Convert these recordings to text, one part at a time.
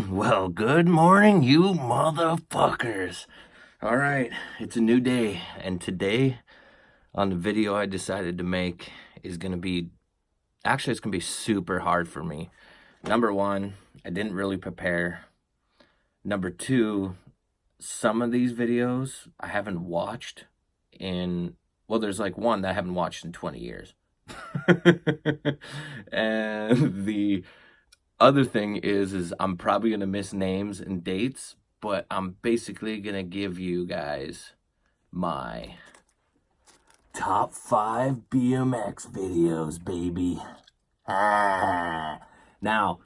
Well, good morning, you motherfuckers. All right, it's a new day, and today on the video I decided to make is going to be it's going to be super hard for me. Number one, I didn't really prepare. Number two, some of these videos I haven't watched in, well, there's like one that I haven't watched in 20 years. And the other thing is I'm probably gonna miss names and dates, but I'm basically gonna give you guys my top 5 BMX videos, baby. Now,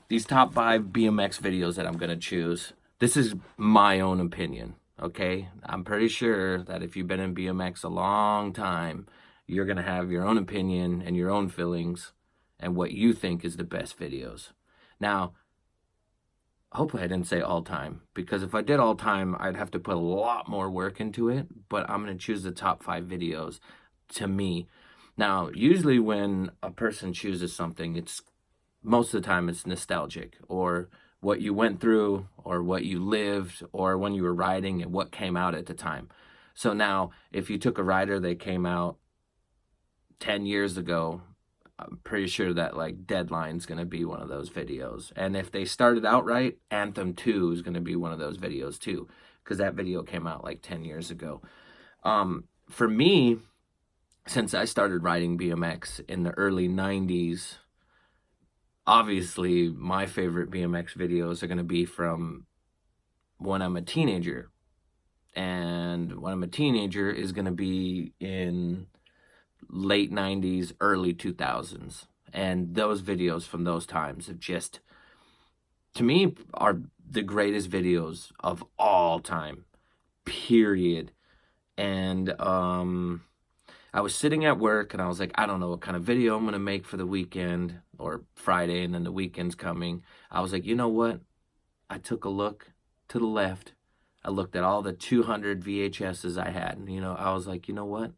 these top 5 BMX videos that I'm gonna choose, this is my own opinion, okay? I'm pretty sure that if you've been in BMX a long time, you're gonna have your own opinion and your own feelings and what you think is the best videos. Now, hopefully I didn't say all time, because if I did all time, I'd have to put a lot more work into it, but I'm going to choose the top 5 videos to me. Now, usually when a person chooses something, it's most of the time it's nostalgic, or what you went through, or what you lived, or when you were riding and what came out at the time. So now, if you took a rider that came out 10 years ago, I'm pretty sure that like Deadline's going to be one of those videos. And if they started out right, Anthem 2 is going to be one of those videos too, because that video came out like 10 years ago. For me, since I started riding BMX in the early 90s, obviously my favorite BMX videos are going to be from when I'm a teenager. And when I'm a teenager is going to be in late 90s, early 2000s. And those videos from those times have just, to me, are the greatest videos of all time, period. And I was sitting at work and I was like, I don't know what kind of video I'm going to make for the weekend or Friday, and then the weekend's coming. I was like, you know what? I took a look to the left. I looked at all the 200 VHSs I had. And, I was like, you know what?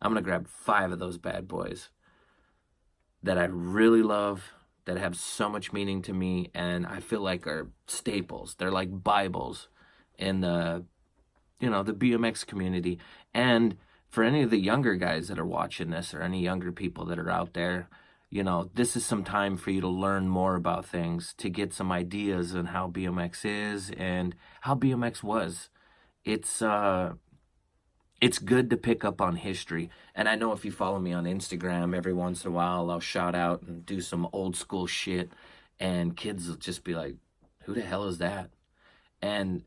I'm going to grab 5 of those bad boys that I really love, that have so much meaning to me, and I feel like are staples. They're like Bibles in the BMX community. And for any of the younger guys that are watching this, or any younger people that are out there, this is some time for you to learn more about things, to get some ideas on how BMX is and how BMX was. It's good to pick up on history. And I know if you follow me on Instagram, every once in a while I'll shout out and do some old school shit, and kids will just be like, who the hell is that? And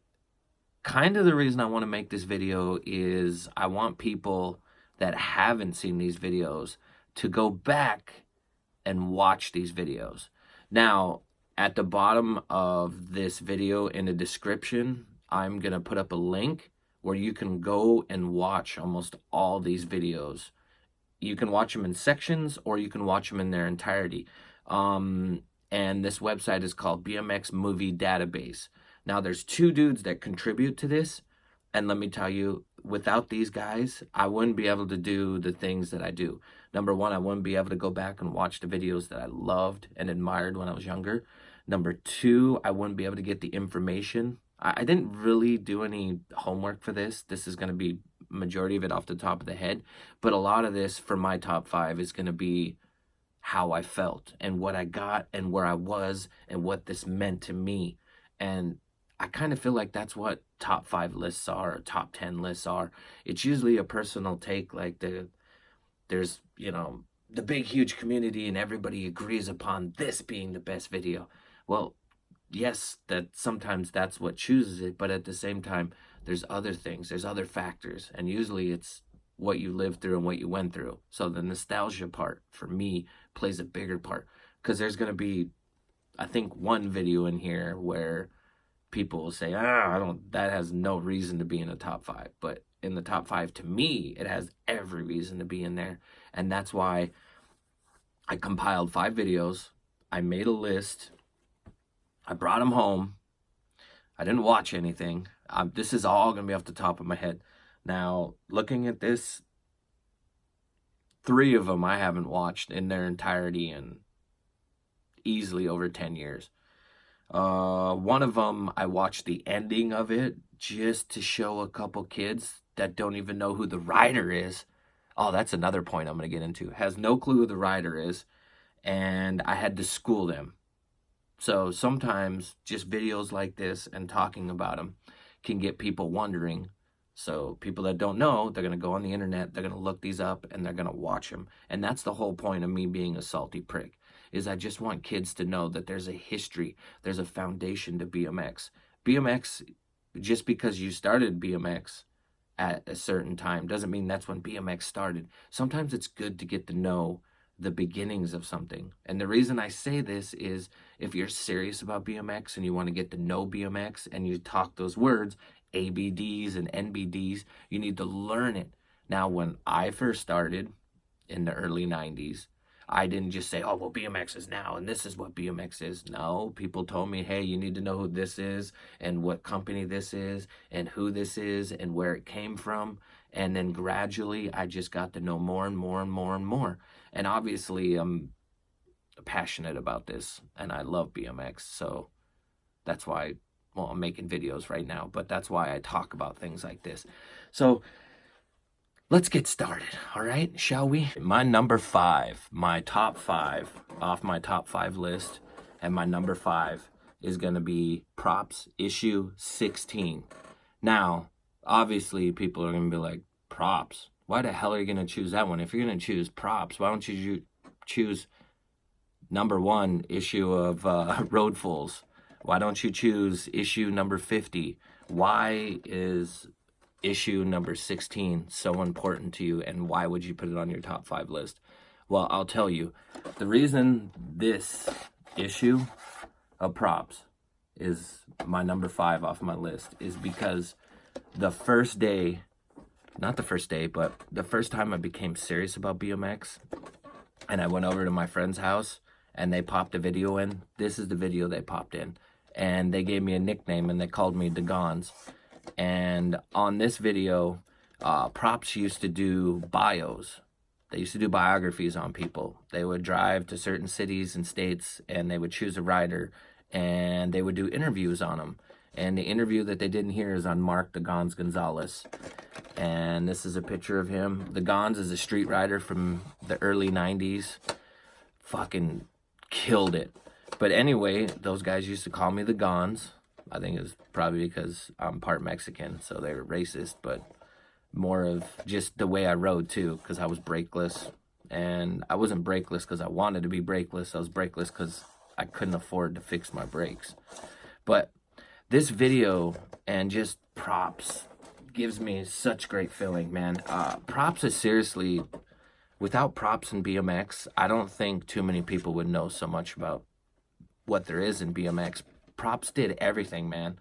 kind of the reason I want to make this video is I want people that haven't seen these videos to go back and watch these videos. Now, at the bottom of this video in the description, I'm going to put up a link where you can go and watch almost all these videos. You can watch them in sections, or you can watch them in their entirety. And this website is called BMX Movie Database. Now, there's 2 dudes that contribute to this, and let me tell you, without these guys, I wouldn't be able to do the things that I do. Number one, I wouldn't be able to go back and watch the videos that I loved and admired when I was younger. Number two, I wouldn't be able to get the information. I didn't really do any homework for this. This is going to be majority of it off the top of the head. But a lot of this for my top 5 is going to be how I felt and what I got and where I was and what this meant to me. And I kind of feel like that's what top 5 lists are, or top 10 lists are. It's usually a personal take, like there's, the big, huge community and everybody agrees upon this being the best video. Well, yes, that sometimes that's what chooses it, but at the same time, there's other things, there's other factors, and usually it's what you lived through and what you went through. So the nostalgia part, for me, plays a bigger part, because there's going to be, I think, one video in here where people will say, that has no reason to be in the top 5. But in the top 5, to me, it has every reason to be in there. And that's why I compiled 5 videos. I made a list. I brought them home. I didn't watch anything. This is all going to be off the top of my head. Now, looking at this, 3 of them I haven't watched in their entirety in easily over 10 years. One of them, I watched the ending of it just to show a couple kids that don't even know who the rider is. Oh, that's another point I'm going to get into. Has no clue who the rider is, and I had to school them. So sometimes just videos like this and talking about them can get people wondering. So people that don't know, they're going to go on the internet, they're going to look these up, and they're going to watch them. And that's the whole point of me being a salty prick, is I just want kids to know that there's a history, there's a foundation to BMX. BMX, just because you started BMX at a certain time doesn't mean that's when BMX started. Sometimes it's good to get to know the beginnings of something. And the reason I say this is, if you're serious about BMX and you want to get to know BMX and you talk those words, ABDs and NBDs, you need to learn it. Now, when I first started in the early 90s, I didn't just say, oh, well, BMX is now and this is what BMX is. No, people told me, hey, you need to know who this is and what company this is and who this is and where it came from. And then gradually I just got to know more and more and more and more. And obviously I'm passionate about this and I love BMX. So that's why, well, I'm making videos right now, but that's why I talk about things like this. So let's get started, all right? Shall we? My number 5, my top 5 off my top 5 list, and my number 5 is going to be Props issue 16. Now, obviously, people are going to be like, Props? Why the hell are you going to choose that one? If you're going to choose Props, why don't you choose number 1 issue of Road Fools? Why don't you choose issue number 50? Why is issue number 16 so important to you, and why would you put it on your top 5 list? Well, I'll tell you. The reason this issue of Props is my number 5 off my list is because the first day, not the first day, but the first time I became serious about BMX, and I went over to my friend's house and they popped a video in. This is the video they popped in, and they gave me a nickname and they called me Dagons. And on this video, Props used to do bios. They used to do biographies on people. They would drive to certain cities and states, and they would choose a rider, and they would do interviews on them. And the interview that they didn't hear is on Mark the Gons Gonzalez. And this is a picture of him. The Gons is a street rider from the early 90s. Fucking killed it. But anyway, those guys used to call me the Gons. I think it was probably because I'm part Mexican, so they were racist, but more of just the way I rode too, because I was brakeless. And I wasn't brakeless because I wanted to be brakeless. I was brakeless because I couldn't afford to fix my brakes. But this video and just Props gives me such great feeling, man. Props is seriously, without Props and BMX, I don't think too many people would know so much about what there is in BMX. Props did everything, man.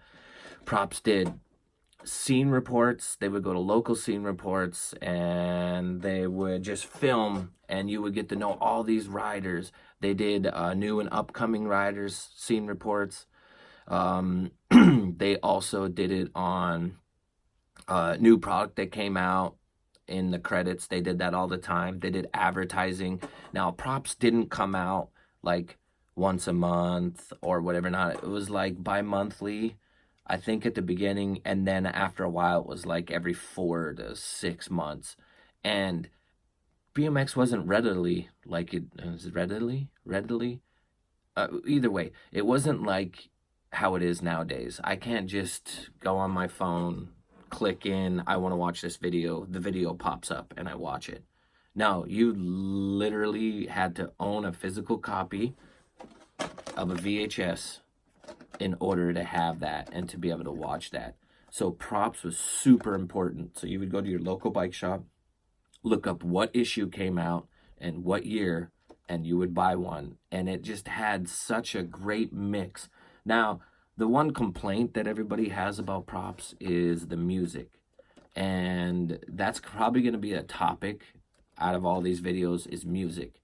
Props did scene reports. They would go to local scene reports and they would just film, and you would get to know all these riders. They did new and upcoming riders scene reports. They also did it on new product that came out. In the credits, they did that all the time. They did advertising. Now, Props didn't come out like once a month or whatever, not. It was like bi-monthly, I think, at the beginning, and then after a while it was like every 4 to 6 months. And BMX wasn't readily like it is readily either way, it wasn't like how it is nowadays. I can't just go on my phone, click in, I want to watch this video, the video pops up and I watch it. No, you literally had to own a physical copy of a VHS in order to have that and to be able to watch that. So Props was super important. So you would go to your local bike shop, look up what issue came out and what year, and you would buy one. And it just had such a great mix. Now, the one complaint that everybody has about Props is the music. And that's probably going to be a topic out of all these videos, is music.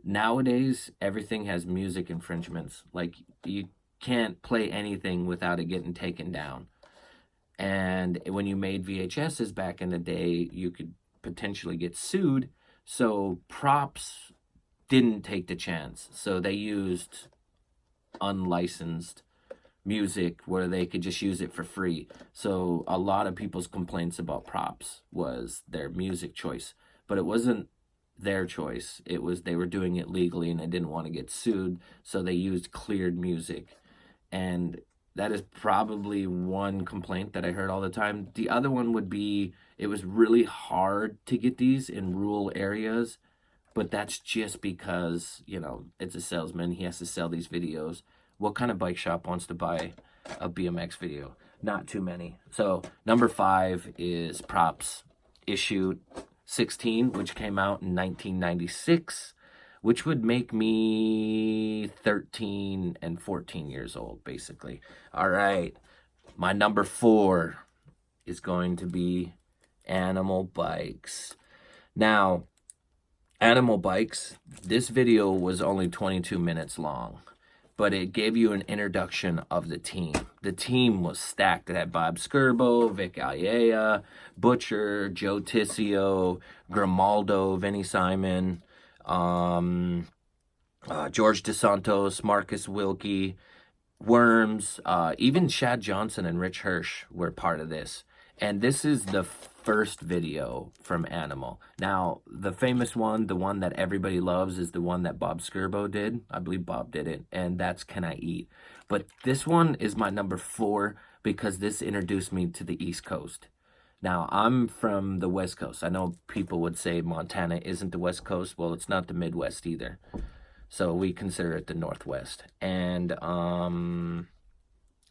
Nowadays, everything has music infringements. Like, you can't play anything without it getting taken down. And when you made VHSs back in the day, you could potentially get sued. So Props didn't take the chance. So they used unlicensed music where they could just use it for free. So a lot of people's complaints about props was their music choice, but it wasn't their choice. It was they were doing it legally and they didn't want to get sued, so they used cleared music. And that is probably one complaint that I heard all the time. The other one would be it was really hard to get these in rural areas, but that's just because, you know, it's a salesman. He has to sell these videos. What kind of bike shop wants to buy a BMX video? Not too many. So number 5 is Props Issue 16, which came out in 1996, which would make me 13 and 14 years old, basically. All right. My number 4 is going to be Animal Bikes. Now, Animal Bikes, this video was only 22 minutes long, but it gave you an introduction of the team. The team was stacked. It had Bob Skirbo, Vic Alea, Butcher, Joe Tissio, Grimaldo, Vinnie Simon, George DeSantos, Marcus Wilkie, Worms, even Chad Johnson and Rich Hirsch were part of this. And this is the first video from Animal. Now, the famous one, the one that everybody loves, is the one that Bob Skirbo did. I believe Bob did it, and that's Can I Eat? But this one is my number 4 because this introduced me to the East Coast. Now, I'm from the West Coast. I know people would say Montana isn't the West Coast. Well, it's not the Midwest either. So we consider it the Northwest. And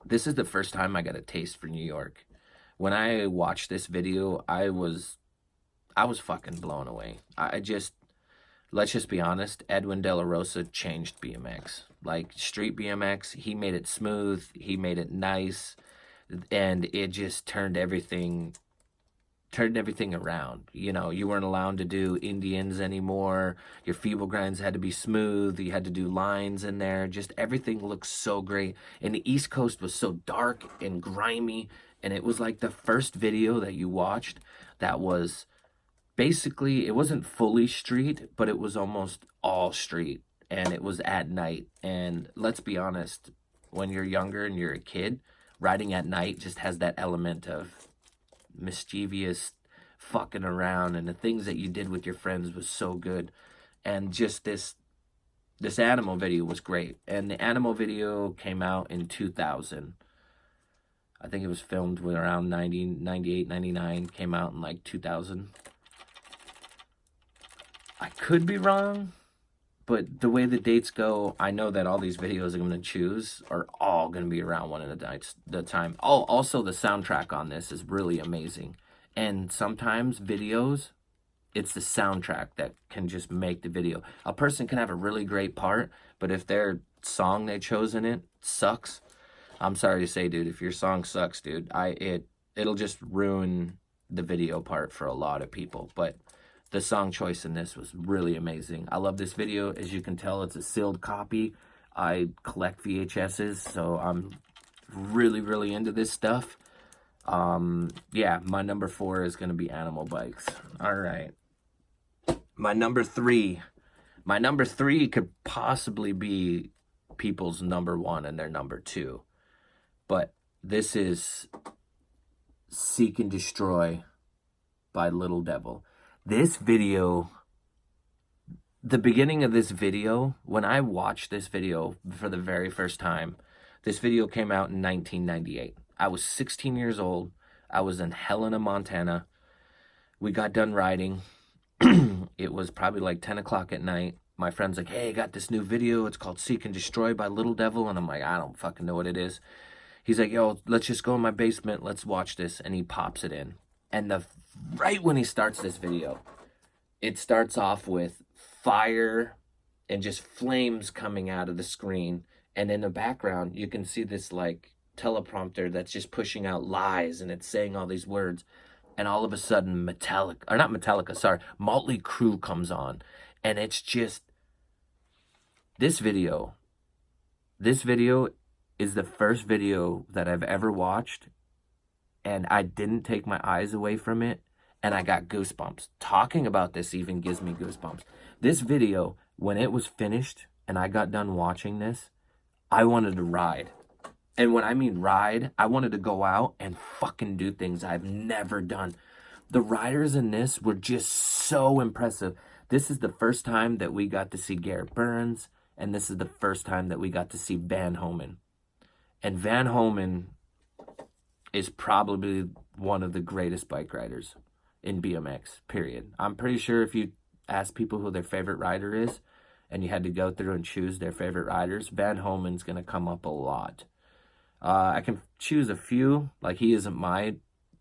this is the first time I got a taste for New York. When I watched this video, I was fucking blown away. Let's just be honest, Edwin De La Rosa changed BMX. Like street BMX, he made it smooth, he made it nice, and it just turned everything around. You know, you weren't allowed to do Indians anymore. Your feeble grinds had to be smooth. You had to do lines in there. Just everything looked so great. And the East Coast was so dark and grimy. And it was like the first video that you watched that was basically, it wasn't fully street, but it was almost all street. And it was at night. And let's be honest, when you're younger and you're a kid, riding at night just has that element of mischievous fucking around, and the things that you did with your friends was so good. And just this Animal video was great. And the Animal video came out in 2000. I think it was filmed with around 90, 98, 99, came out in like 2000. I could be wrong, but the way the dates go, I know that all these videos I'm going to choose are all going to be around one at the time. Oh, also the soundtrack on this is really amazing. And sometimes videos, it's the soundtrack that can just make the video. A person can have a really great part, but if their song they chose in it sucks, I'm sorry to say, dude, if your song sucks, dude, it'll just ruin the video part for a lot of people. But the song choice in this was really amazing. I love this video. As you can tell, it's a sealed copy. I collect VHSs, so I'm really, really into this stuff. Yeah, my number 4 is going to be Animal Bikes. All right. My number 3 could possibly be people's number 1 and their number 2. But this is Seek and Destroy by Little Devil. This video, the beginning of this video, when I watched this video for the very first time, this video came out in 1998. I was 16 years old. I was in Helena, Montana. We got done riding. It was probably like 10 o'clock at night. My friend's like, hey, I got this new video. It's called Seek and Destroy by Little Devil. And I'm like, I don't fucking know what it is. He's like, yo, let's just go in my basement. Let's watch this. And he pops it in. And right when he starts this video, it starts off with fire and just flames coming out of the screen. And in the background, you can see this like teleprompter that's just pushing out lies, and it's saying all these words. And all of a sudden, Motley Crue comes on. And it's just, this video is the first video that I've ever watched, and I didn't take my eyes away from it, and I got goosebumps. Talking about this even gives me goosebumps. This video, when it was finished and I got done watching this, I wanted to ride. And when I mean ride, I wanted to go out and fucking do things I've never done. The riders in this were just so impressive. This is the first time that we got to see Garrett Burns, and this is the first time that we got to see Van Homan. And Van Homan is probably one of the greatest bike riders in BMX, period. I'm pretty sure if you ask people who their favorite rider is, and you had to go through and choose their favorite riders, Van Homan's going to come up a lot. I can choose a few. Like, he isn't my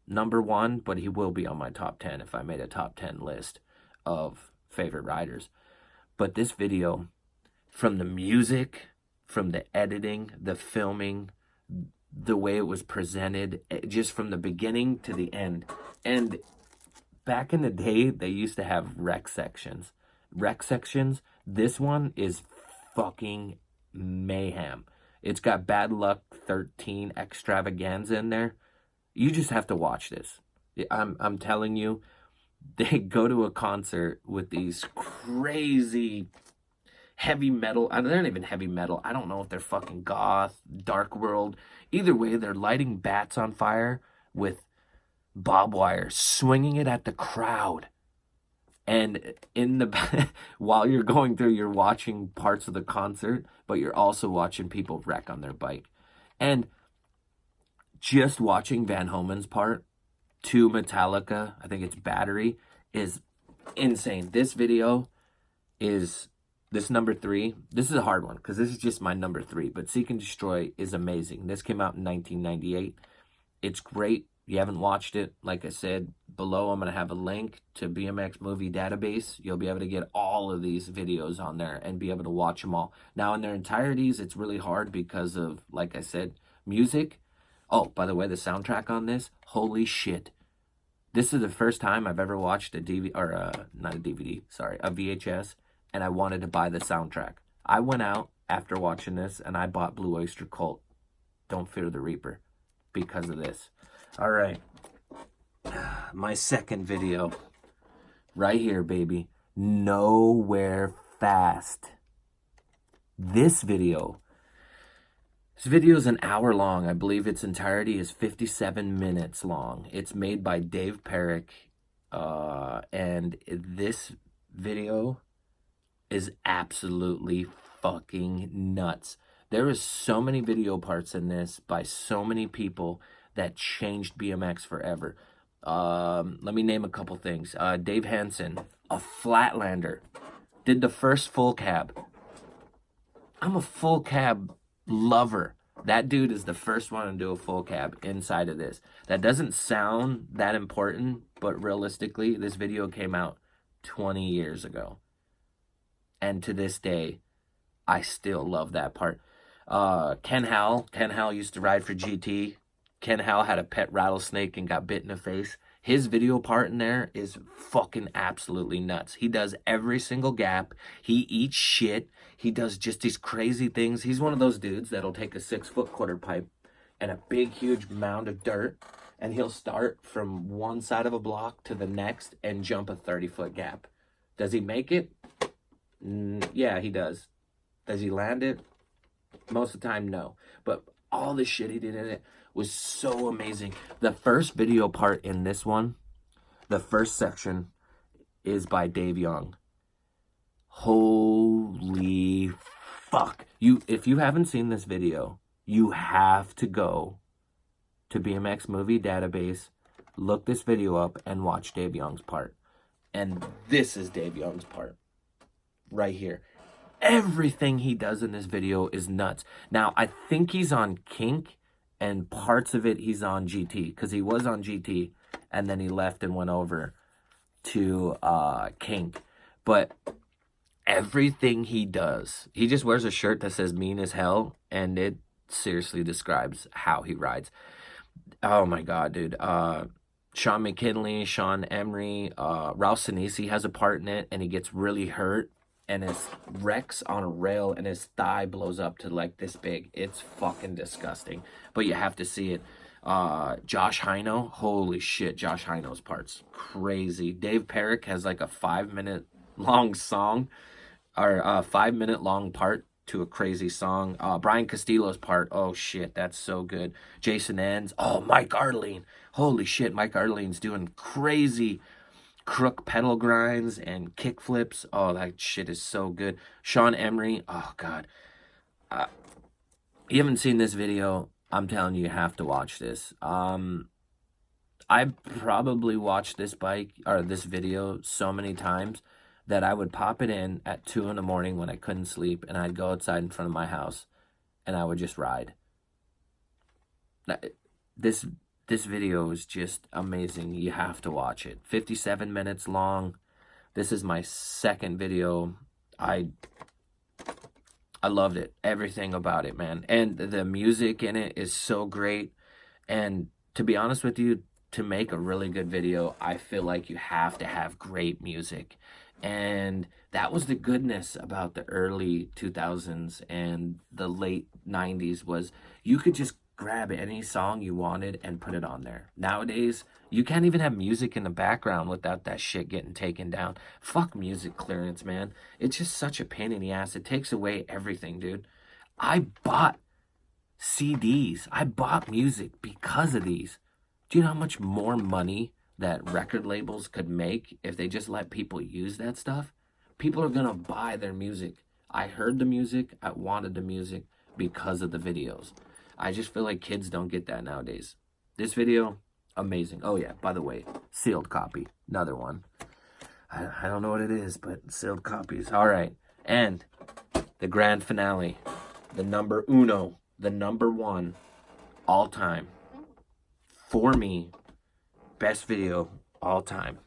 number one, but he will be on my top 10 if I made a top 10 list of favorite riders. But this video, from the music, from the editing, the filming, the way it was presented, just from the beginning to the end. And back in the day, they used to have rec sections. This one is fucking mayhem. It's got Bad Luck 13 extravaganza in there. You just have to watch this. I'm telling you, they go to a concert with these crazy heavy metal. They're not even heavy metal. I don't know if they're fucking goth, dark world. Either way, they're lighting bats on fire with barbed wire, swinging it at the crowd. And in the while you're going through, you're watching parts of the concert, but you're also watching people wreck on their bike. And just watching Van Homan's part to Metallica, I think it's Battery, is insane. This video is this number 3. This is a hard one because this is just my number 3. But Seek and Destroy is amazing. This came out in 1998. It's great. You haven't watched it, like I said, below I'm going to have a link to BMX Movie Database. You'll be able to get all of these videos on there and be able to watch them all. Now, in their entireties, it's really hard because of, like I said, music. Oh, by the way, the soundtrack on this, holy shit. This is the first time I've ever watched a DVD, or not a DVD, sorry, a VHS, and I wanted to buy the soundtrack. I went out after watching this, and I bought Blue Oyster Cult, Don't Fear the Reaper, because of this. All right, my second video, right here, baby, Nowhere Fast. This video is an hour long. I believe its entirety is 57 minutes long. It's made by Dave Perrick, and this video is absolutely fucking nuts. There is so many video parts in this by so many people that changed BMX forever. Let me name a couple things. Dave Hansen, a Flatlander, did the first full cab. I'm a full cab lover. That dude is the first one to do a full cab inside of this. That doesn't sound that important, but realistically, this video came out 20 years ago. And to this day, I still love that part. Ken Howell used to ride for GT. Ken Howell had a pet rattlesnake and got bit in the face. His video part in there is fucking absolutely nuts. He does every single gap. He eats shit. He does just these crazy things. He's one of those dudes that'll take a 6-foot quarter pipe and a big, huge mound of dirt, and he'll start from one side of a block to the next and jump a 30-foot gap. Does he make it? Yeah, he does. Does he land it? Most of the time, no. But all the shit he did in it was so amazing. The first video part in this one, the first section, is by Dave Young. Holy fuck. If you haven't seen this video, you have to go to BMX Movie Database, look this video up, and watch Dave Young's part. And this is Dave Young's part. Right here. Everything he does in this video is nuts. Now, I think he's on Kink, and parts of it he's on GT, because he was on GT, and then he left and went over to Kink. But everything he does, he just wears a shirt that says mean as hell, and it seriously describes how he rides. Oh my god, dude. Sean McKinley, Sean Emery, Ralph Sinisi has a part in it, and he gets really hurt, and his wrecks on a rail, and his thigh blows up to like this big. It's fucking disgusting, but you have to see it. Josh Hino, holy shit, Josh Hino's part's crazy. Dave Perrick has like a 5-minute long song, or a 5-minute long part to a crazy song. Brian Castillo's part, oh shit, that's so good. Jason Ends, oh, Mike Arlene, holy shit, Mike Arlene's doing crazy crook pedal grinds and kick flips. Oh, that shit is so good. Sean Emery, oh god. You haven't seen this video, I'm telling you, you have to watch this. I probably watched this this video so many times that I would pop it in at 2 in the morning when I couldn't sleep, and I'd go outside in front of my house and I would just ride. This video is just amazing. You have to watch it. 57 minutes long. This is my second video. I loved it. Everything about it, man. And the music in it is so great. And to be honest with you, to make a really good video, I feel like you have to have great music. And that was the goodness about the early 2000s and the late 90s, was you could just grab any song you wanted and put it on there. Nowadays, you can't even have music in the background without that shit getting taken down. Fuck music clearance, man. It's just such a pain in the ass. It takes away everything, dude. I bought CDs. I bought music because of these. Do you know how much more money that record labels could make if they just let people use that stuff? People are gonna buy their music. I heard the music, I wanted the music because of the videos. I just feel like kids don't get that nowadays. This video, amazing. Oh yeah, by the way, sealed copy, another one. I don't know what it is, but sealed copies. All right, and the grand finale, the number uno, the number one, all time. For me, best video all time.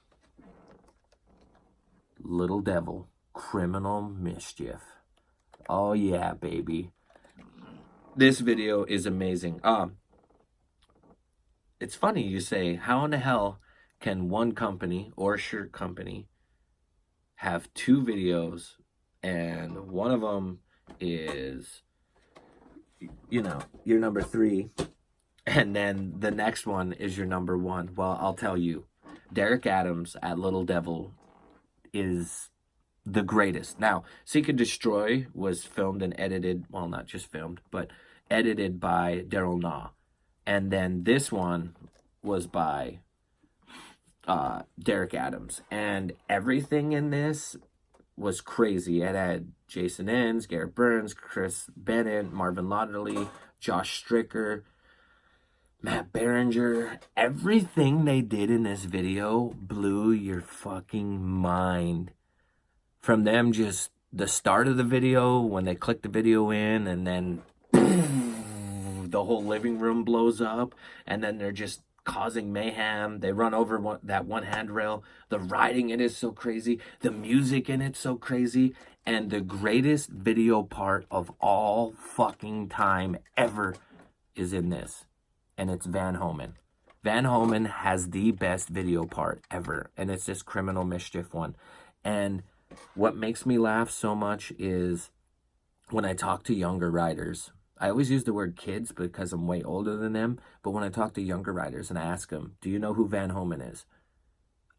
Little Devil, Criminal Mischief. Oh yeah, baby. This video is amazing. It's funny you say, how in the hell can one company or shirt company have two videos and one of them is, you know, your number 3, and then the next one is your number 1? Well, I'll tell you, Derek Adams at Little Devil is the greatest. Now, Seek and Destroy was filmed and edited, well, not just filmed, but edited by Daryl Nah. And then this one was by Derek Adams. And everything in this was crazy. It had Jason Ends, Garrett Burns, Chris Bennett, Marvin Lauderly, Josh Stricker, Matt Berenger. Everything they did in this video blew your fucking mind. From them, just the start of the video, when they click the video in, and then the whole living room blows up, and then they're just causing mayhem. They run over that one handrail. The writing in it is so crazy. The music in it's so crazy. And the greatest video part of all fucking time ever is in this. And it's Van Homan. Van Homan has the best video part ever. And it's this Criminal Mischief one. And what makes me laugh so much is when I talk to younger writers. I always use the word kids because I'm way older than them. But when I talk to younger writers and I ask them, do you know who Van Homan is?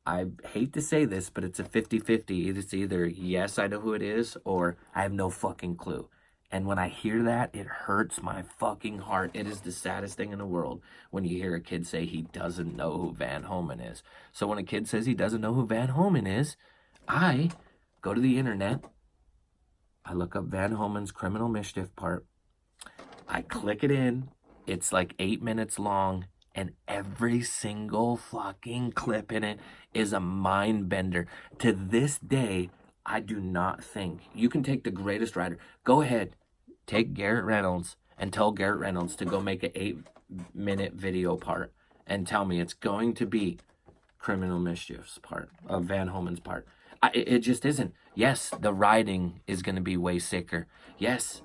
I hate to say this, but it's a 50-50. It's either yes, I know who it is, or I have no fucking clue. And when I hear that, it hurts my fucking heart. It is the saddest thing in the world when you hear a kid say he doesn't know who Van Homan is. So when a kid says he doesn't know who Van Homan is, I go to the internet. I look up Van Homan's Criminal Mischief part. I click it in. It's like 8 minutes long. And every single fucking clip in it is a mind bender. To this day, I do not think you can take the greatest writer. Go ahead, take Garrett Reynolds and tell Garrett Reynolds to go make an 8-minute video part and tell me it's going to beat Criminal Mischief's part, of Van Homan's part. It just isn't. Yes, the writing is going to be way sicker. Yes,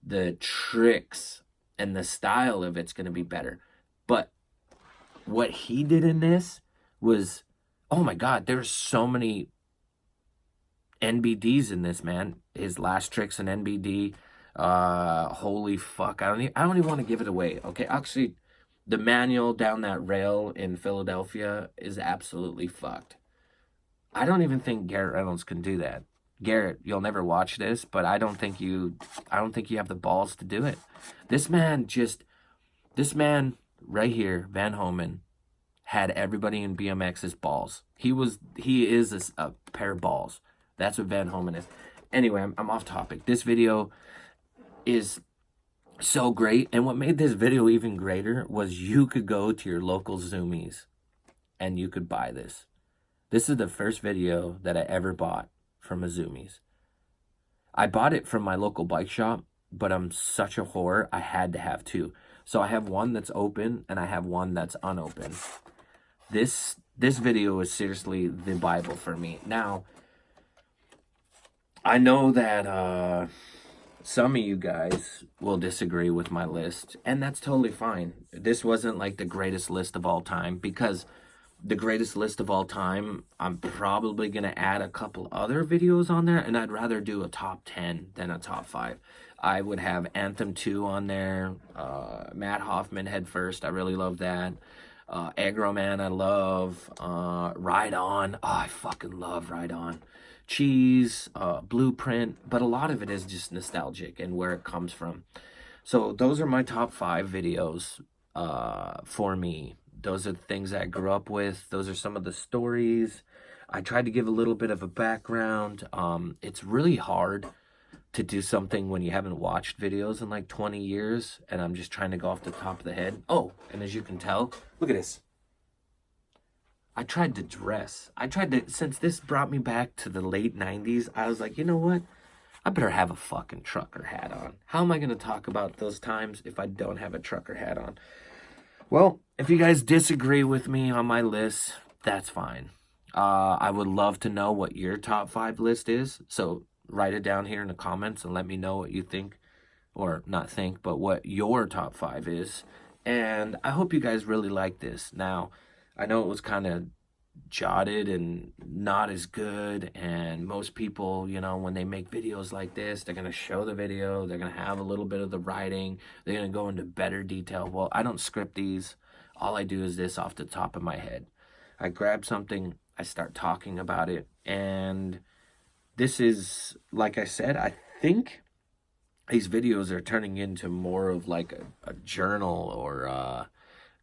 the tricks and the style of it's going to be better. But what he did in this was, oh my God, there's so many NBDs in this, man. His last trick's an NBD. Holy fuck. I don't even want to give it away. Okay, actually, the manual down that rail in Philadelphia is absolutely fucked. I don't even think Garrett Reynolds can do that. Garrett, you'll never watch this, but I don't think you have the balls to do it. This man right here, Van Homan, had everybody in BMX's balls. He is a pair of balls. That's what Van Homan is. Anyway, I'm off topic. This video is so great, and what made this video even greater was you could go to your local Zoomies and you could buy this. This is the first video that I ever bought from a Zoomies. I bought it from my local bike shop, but I'm such a whore, I had to have two. So I have one that's open and I have one that's unopened. This video is seriously the Bible for me. Now, I know that some of you guys will disagree with my list, and that's totally fine. This wasn't like the greatest list of all time, because the greatest list of all time, I'm probably going to add a couple other videos on there, and I'd rather do a top 10 than a top 5. I would have Anthem 2 on there, Matt Hoffman Head First, I really love that. Agroman, I love. Ride On, oh, I fucking love Ride On. Cheese, Blueprint, but a lot of it is just nostalgic and where it comes from. So those are my top 5 videos for me. Those are the things that I grew up with. Those are some of the stories. I tried to give a little bit of a background. It's really hard to do something when you haven't watched videos in like 20 years, and I'm just trying to go off the top of the head. Oh, and as you can tell, look at this. I tried to dress. Since this brought me back to the late 90s, I was like, you know what? I better have a fucking trucker hat on. How am I going to talk about those times if I don't have a trucker hat on? Well, if you guys disagree with me on my list, that's fine. I would love to know what your top 5 list is. So write it down here in the comments and let me know what you think, or not think, but what your top 5 is. And I hope you guys really like this. Now, I know it was kind of jotted and not as good, and most people, you know, when they make videos like this, they're going to show the video, they're going to have a little bit of the writing, they're going to go into better detail. Well, I don't script these. All I do is this off the top of my head. I grab something, I start talking about it, and this is, like I said, I think these videos are turning into more of like a journal, or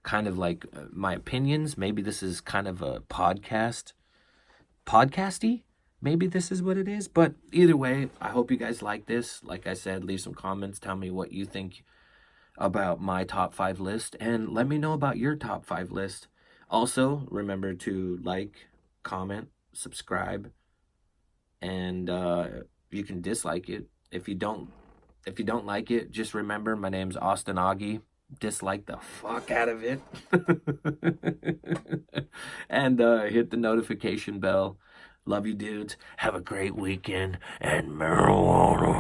kind of like my opinions. Maybe this is kind of a podcasty. Maybe this is what it is. But either way, I hope you guys like this. Like I said, leave some comments. Tell me what you think about my top 5 list, and let me know about your top 5 list. Also, remember to like, comment, subscribe, and you can dislike it. If you don't like it, just remember my name's Austin Augie. Dislike the fuck out of it. And hit the notification bell. Love you, dudes. Have a great weekend, and marijuana.